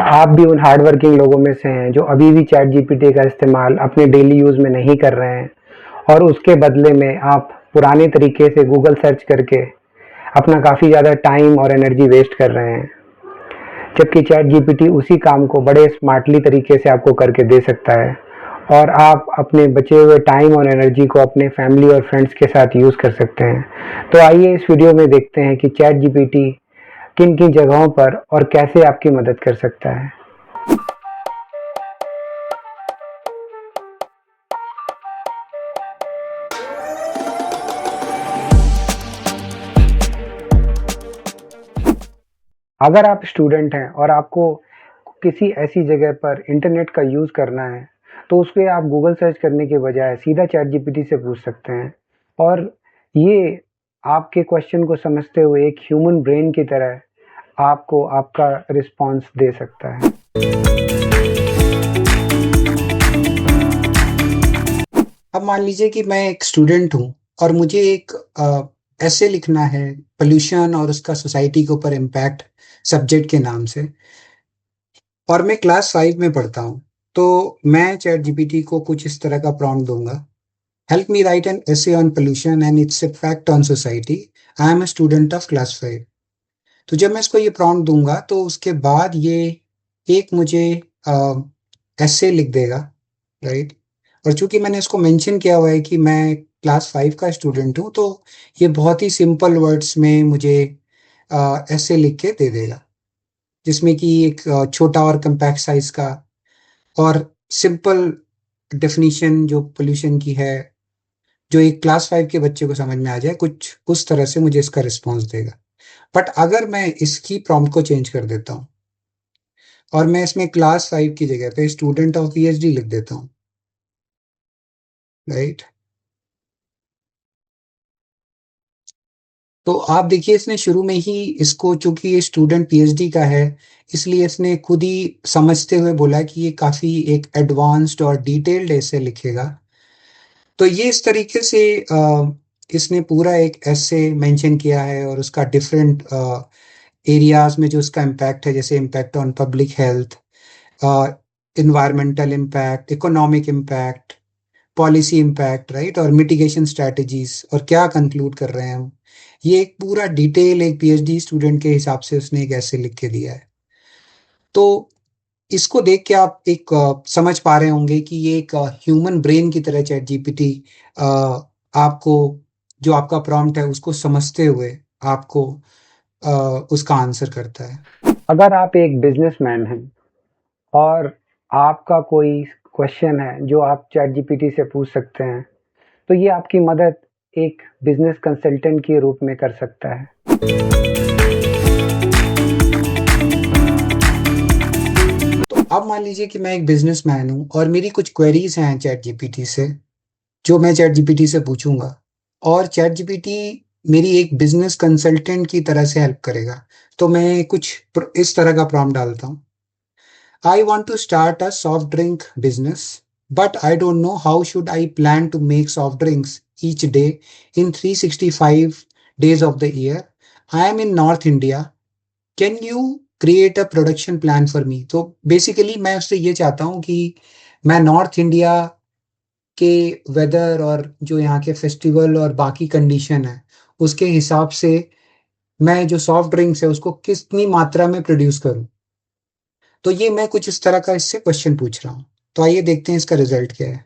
क्या आप भी उन हार्ड वर्किंग लोगों में से हैं जो अभी भी चैट जीपीटी का इस्तेमाल अपने डेली यूज़ में नहीं कर रहे हैं और उसके बदले में आप पुराने तरीके से गूगल सर्च करके अपना काफ़ी ज़्यादा टाइम और एनर्जी वेस्ट कर रहे हैं, जबकि चैट जीपीटी उसी काम को बड़े स्मार्टली तरीके से आपको करके दे सकता है और आप अपने बचे हुए टाइम और एनर्जी को अपने फैमिली और फ्रेंड्स के साथ यूज़ कर सकते हैं। तो आइए इस वीडियो में देखते हैं कि चैट जीपीटी किन किन जगहों पर और कैसे आपकी मदद कर सकता है। अगर आप स्टूडेंट हैं और आपको किसी ऐसी जगह पर इंटरनेट का यूज़ करना है, तो उसपे आप गूगल सर्च करने के बजाय सीधा चैट जीपीटी से पूछ सकते हैं और ये आपके क्वेश्चन को समझते हुए एक ह्यूमन ब्रेन की तरह आपको आपका रिस्पॉन्स दे सकता है। अब मान लीजिए कि मैं एक स्टूडेंट हूँ और मुझे एक ऐसे लिखना है पोल्यूशन और उसका सोसाइटी के ऊपर इम्पैक्ट सब्जेक्ट के नाम से, और मैं क्लास 5 में पढ़ता हूँ। तो मैं चैट जीपीटी को कुछ इस तरह का प्रॉम्प्ट दूंगा: help me right an essay on pollution and its effect on society. I am a student of class 5। तो जब मैं इसको ये प्रॉम्प्ट दूंगा तो उसके बाद ये एक मुझे ऐसे लिख देगा, राइट। और चूंकि मैंने इसको मेंशन किया हुआ है कि मैं क्लास 5 का स्टूडेंट हूँ, तो ये बहुत ही सिंपल वर्ड्स में मुझे ऐसे लिख के दे देगा, जिसमें कि एक छोटा और कंपैक्ट साइज का और सिंपल डेफिनेशन जो पोल्यूशन की है, जो एक क्लास 5 के बच्चे को समझ में आ जाए, कुछ उस तरह से मुझे इसका रिस्पॉन्स देगा। बट अगर मैं इसकी प्रॉम्प्ट को चेंज कर देता हूँ और मैं इसमें क्लास 5 की जगह पे स्टूडेंट ऑफ पीएचडी लिख देता हूँ, राइट, तो आप देखिए इसने शुरू में ही इसको, चूंकि ये स्टूडेंट पीएचडी का है, इसलिए इसने खुद ही समझते हुए बोला कि ये काफी एक एडवांस्ड और डिटेल्ड ऐसे लिखेगा। तो ये इस तरीके से इसने पूरा एक ऐसे मेंशन किया है और उसका डिफरेंट एरियाज में जो उसका इम्पैक्ट है, जैसे impact on public health, environmental impact, economic impact, policy impact, right, और मिटिगेशन स्ट्रैटेजीज, और क्या कंक्लूड कर रहे हैं हम। ये एक पूरा डिटेल एक पीएचडी स्टूडेंट के हिसाब से उसने एक ऐसे लिख के दिया है। तो इसको देख के आप एक समझ पा रहे होंगे कि ये एक ह्यूमन ब्रेन की तरह चैट जीपीटी आपको, जो आपका प्रॉम्प्ट है उसको समझते हुए आपको अ, उसका आंसर करता है। अगर आप एक बिजनेसमैन हैं और आपका कोई क्वेश्चन है जो आप चैट जीपीटी से पूछ सकते हैं, तो ये आपकी मदद एक बिजनेस कंसल्टेंट के रूप में कर सकता है। तो अब मान लीजिए कि मैं एक बिजनेसमैन हूँ और मेरी कुछ क्वेरीज हैं चैट जीपीटी से, जो मैं चैट जीपीटी से पूछूंगा, और चैट जीपीटी मेरी एक बिजनेस कंसल्टेंट की तरह से हेल्प करेगा। तो मैं कुछ इस तरह का प्रॉम्प्ट डालता हूँ: I want to start a soft drink business, but I don't know how should I plan to make soft drinks each day in 365 days of the year. I am in North India. Can you create a production plan for me? तो basically मैं उससे ये चाहता हूँ कि मैं north India के weather और जो यहाँ के फेस्टिवल और बाकी कंडीशन है, उसके हिसाब से मैं जो सॉफ्ट ड्रिंक्स है उसको कितनी मात्रा में प्रोड्यूस करूँ। तो ये मैं कुछ इस तरह का इससे क्वेश्चन पूछ रहा हूँ। तो आइए देखते हैं इसका रिजल्ट क्या है।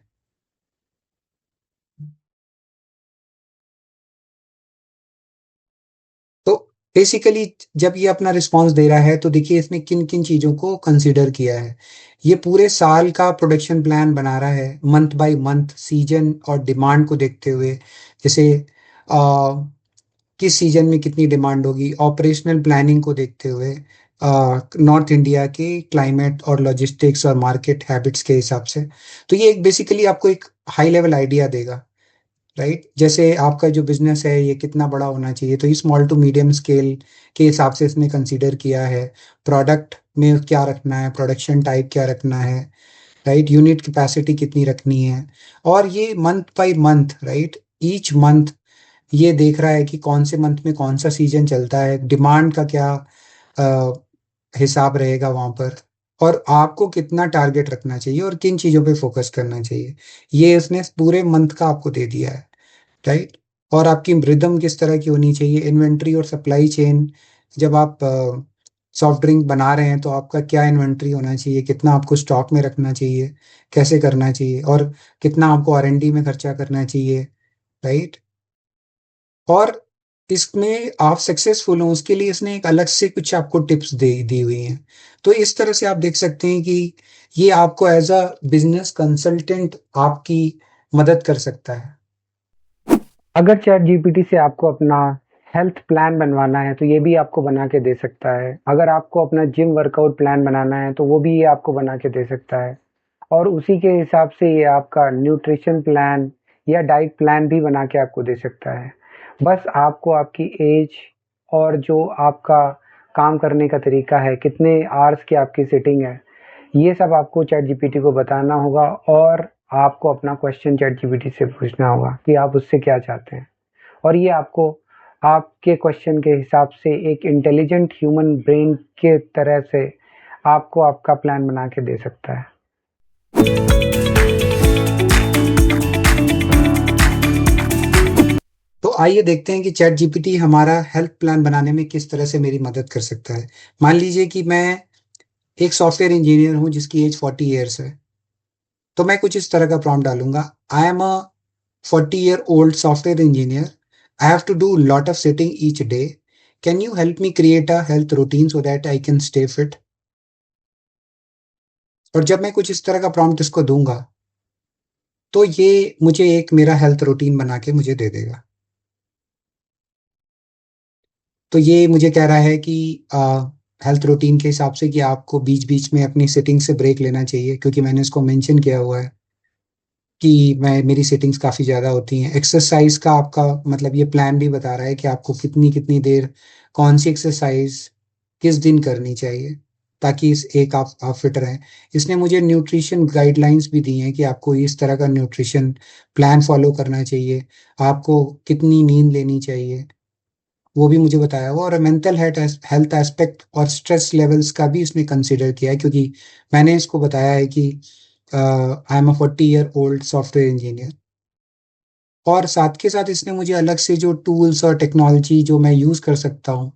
तो बेसिकली जब ये अपना रिस्पॉन्स दे रहा है, तो देखिए इसने किन किन चीज़ों को कंसिडर किया है। ये पूरे साल का प्रोडक्शन प्लान बना रहा है, मंथ बाय मंथ, सीजन और डिमांड को देखते हुए। जैसे किस सीजन में कितनी डिमांड होगी, ऑपरेशनल प्लानिंग को देखते हुए, नॉर्थ इंडिया के क्लाइमेट और लॉजिस्टिक्स और मार्केट हैबिट्स के हिसाब से। तो ये एक बेसिकली आपको एक हाई लेवल आइडिया देगा, राइट। जैसे आपका जो बिजनेस है ये कितना बड़ा होना चाहिए, तो ये स्मॉल टू मीडियम स्केल के हिसाब से इसने कंसीडर किया है। प्रोडक्ट में क्या रखना है, प्रोडक्शन टाइप क्या रखना है, राइट, यूनिट कैपेसिटी कितनी रखनी है। और ये month by month, right, each month ये देख रहा है कि कौन से मंथ में कौन सा सीजन चलता है, डिमांड का क्या अ, हिसाब रहेगा वहाँ पर, और आपको कितना टारगेट रखना चाहिए और किन चीज़ों पे फोकस करना चाहिए, ये उसने पूरे मंथ का आपको दे दिया है, राइट? और आपकी रिदम किस तरह की होनी चाहिए, इन्वेंट्री और सप्लाई चेन, जब आप सॉफ्ट ड्रिंक बना रहे हैं तो आपका क्या इन्वेंट्री होना चाहिए, कितना आपको स्टॉक में रखना चाहिए, कैसे करना चाहिए, और कितना आपको R&D में खर्चा करना चाहिए, राइट? और इसमें आप सक्सेसफुल हो उसके लिए इसने एक अलग से कुछ आपको टिप्स दे दी हुई हैं। तो इस तरह से आप देख सकते हैं कि ये आपको एज़ अ बिज़नेस कंसल्टेंट आपकी मदद कर सकता है। अगर चैट जीपीटी से आपको अपना हेल्थ प्लान बनवाना है तो ये भी आपको बना के दे सकता है। अगर आपको अपना जिम वर्कआउट प्लान बनाना है तो वो भी ये आपको बना के दे सकता है। और उसी के हिसाब से ये आपका न्यूट्रिशन प्लान या डाइट प्लान भी बना के आपको दे सकता है। बस आपको आपकी एज और जो आपका काम करने का तरीका है, कितने आवर्स की आपकी सिटिंग है, ये सब आपको चैट जीपीटी को बताना होगा और आपको अपना क्वेश्चन चैट जीपीटी से पूछना होगा कि आप उससे क्या चाहते हैं। और ये आपको आपके क्वेश्चन के हिसाब से एक इंटेलिजेंट ह्यूमन ब्रेन के तरह से आपको आपका प्लान बना के दे सकता है। तो आइए देखते हैं कि चैट जीपीटी हमारा हेल्थ प्लान बनाने में किस तरह से मेरी मदद कर सकता है। मान लीजिए कि मैं एक सॉफ्टवेयर इंजीनियर हूँ जिसकी एज 40 ईयर्स है। तो मैं कुछ इस तरह का प्रॉम्प्ट डालूँगा, I am a 40 year old software engineer, I have to do lot of sitting each day, can you help me create a health routine so that I can stay fit? और जब मैं कुछ इस तरह का prompt इसको दूँगा, तो ये मुझे एक मेरा हेल्थ रूटीन बना के मुझे दे देगा। तो ये मुझे कह रहा है कि हेल्थ रूटीन के हिसाब से कि आपको बीच-बीच में अपनी सिटिंग से ब्रेक लेना चाहिए, क्योंकि मैंने इसको मेंशन किया हुआ है कि मैं मेरी सिटिंग्स काफ़ी ज़्यादा होती हैं। एक्सरसाइज़ का आपका मतलब ये प्लान भी बता रहा है कि आपको कितनी-कितनी देर कौन-सी एक्सरसाइज़ किस दिन करनी चाहिए, ताकि इस एक आप फिट रहें। इसने मुझे न्यूट्रिशन गाइडलाइंस भी दी हैं कि आपको इस तरह का न्यूट्रिशन प्लान फ़ॉलो करना चाहिए, आपको कितनी नींद लेनी चाहिए, वो भी मुझे बताया हुआ, और मेंटल हेल्थ एस्पेक्ट और स्ट्रेस लेवल्स का भी इसने कंसीडर किया है, क्योंकि मैंने इसको बताया है कि आई am a 40 year old software engineer. और साथ के साथ इसने मुझे अलग से जो टूल्स और टेक्नोलॉजी जो मैं यूज़ कर सकता हूँ,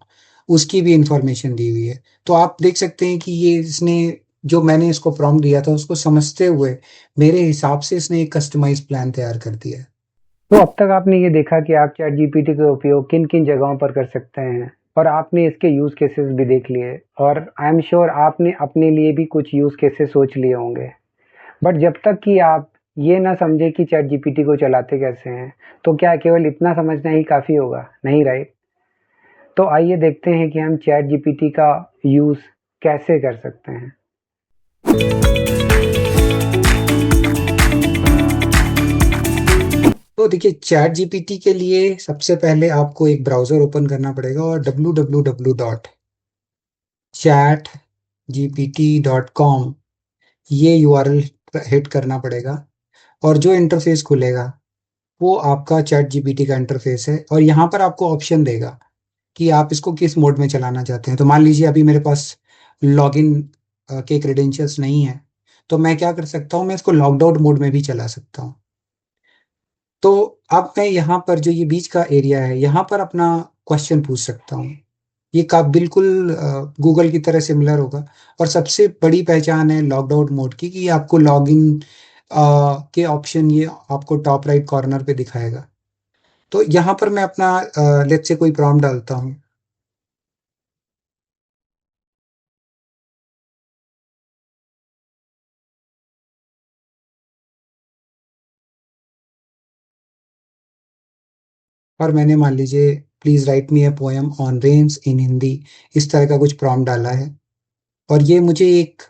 उसकी भी इन्फॉर्मेशन दी हुई है। तो आप देख सकते हैं कि ये इसने जो मैंने इसको प्रॉम्प्ट दिया था उसको समझते हुए मेरे हिसाब से इसने एक कस्टमाइज़्ड प्लान तैयार कर दिया है। तो अब तक आपने ये देखा कि आप चैट जीपीटी का उपयोग किन-किन जगहों पर कर सकते हैं और आपने इसके यूज़ केसेस भी देख लिए और आई एम श्योर आपने अपने लिए भी कुछ यूज़ केसेस सोच लिए होंगे। बट जब तक कि आप ये ना समझे कि चैट जीपीटी को चलाते कैसे हैं, तो क्या केवल इतना समझना ही काफ़ी होगा? नहीं, राइट? तो आइए देखते हैं कि हम चैट जीपीटी का यूज़ कैसे कर सकते हैं। तो देखिए, चैट जीपीटी के लिए सबसे पहले आपको एक ब्राउज़र ओपन करना पड़ेगा और www.chatgpt.com ये यूआरएल हिट करना पड़ेगा, और जो इंटरफ़ेस खुलेगा, वो आपका चैट जीपीटी का इंटरफ़ेस है, और यहाँ पर आपको ऑप्शन देगा कि आप इसको किस मोड में चलाना चाहते हैं। तो मान लीजिए अभी मेरे पास लॉगिन के क्रेडेंशियल्स नहीं हैं, तो मैं क्या कर सकता हूँ, मैं इसको लॉग्ड आउट मोड में भी चला सकता हूँ। तो अब मैं यहाँ पर जो ये बीच का एरिया है, यहाँ पर अपना क्वेश्चन पूछ सकता हूँ। ये का बिल्कुल गूगल की तरह सिमिलर होगा, और सबसे बड़ी पहचान है लॉग्ड आउट मोड की कि आपको लॉगिन के ऑप्शन ये आपको टॉप राइट कॉर्नर पे दिखाएगा। तो यहाँ पर मैं अपना लेट्स से कोई प्रॉम्प्ट डालता हूँ। और मैंने मान लीजिए please write me a poem on rains in Hindi, इस तरह का कुछ प्रॉम्प्ट डाला है, और ये मुझे एक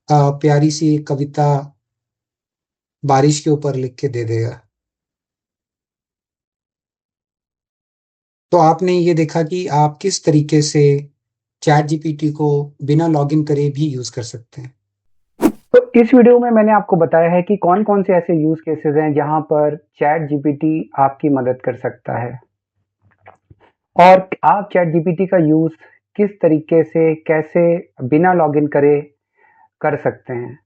प्यारी सी एक कविता बारिश के ऊपर लिख के दे देगा। तो आपने ये देखा कि आप किस तरीके से चैट जीपीटी को बिना लॉगिन करे भी यूज़ कर सकते हैं। तो इस वीडियो में मैंने आपको बताया है कि कौन-कौन से ऐसे यूज़ केसेस हैं जहाँ पर चैट जीपीटी आपकी मदद कर सकता है और आप चैट जीपीटी का यूज़ किस तरीके से, कैसे बिना लॉगिन करे कर सकते हैं।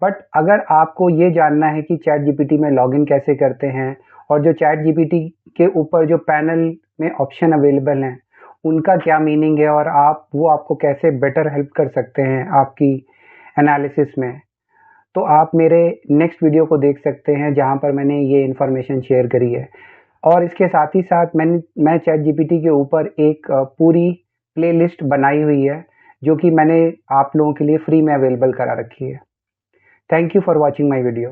बट अगर आपको ये जानना है कि चैट जीपीटी में लॉगिन कैसे करते हैं और जो चैट जीपीटी के ऊपर जो पैनल में ऑप्शन अवेलेबल हैं उनका क्या मीनिंग है और वो आपको कैसे बेटर हेल्प कर सकते हैं आपकी एनालिसिस में, तो आप मेरे नेक्स्ट वीडियो को देख सकते हैं जहां पर मैंने ये इन्फॉर्मेशन शेयर करी है। और इसके साथ ही साथ मैं चैट जीपीटी के ऊपर एक पूरी प्लेलिस्ट बनाई हुई है जो कि मैंने आप लोगों के लिए फ्री में अवेलेबल करा रखी है। Thank you for watching my video.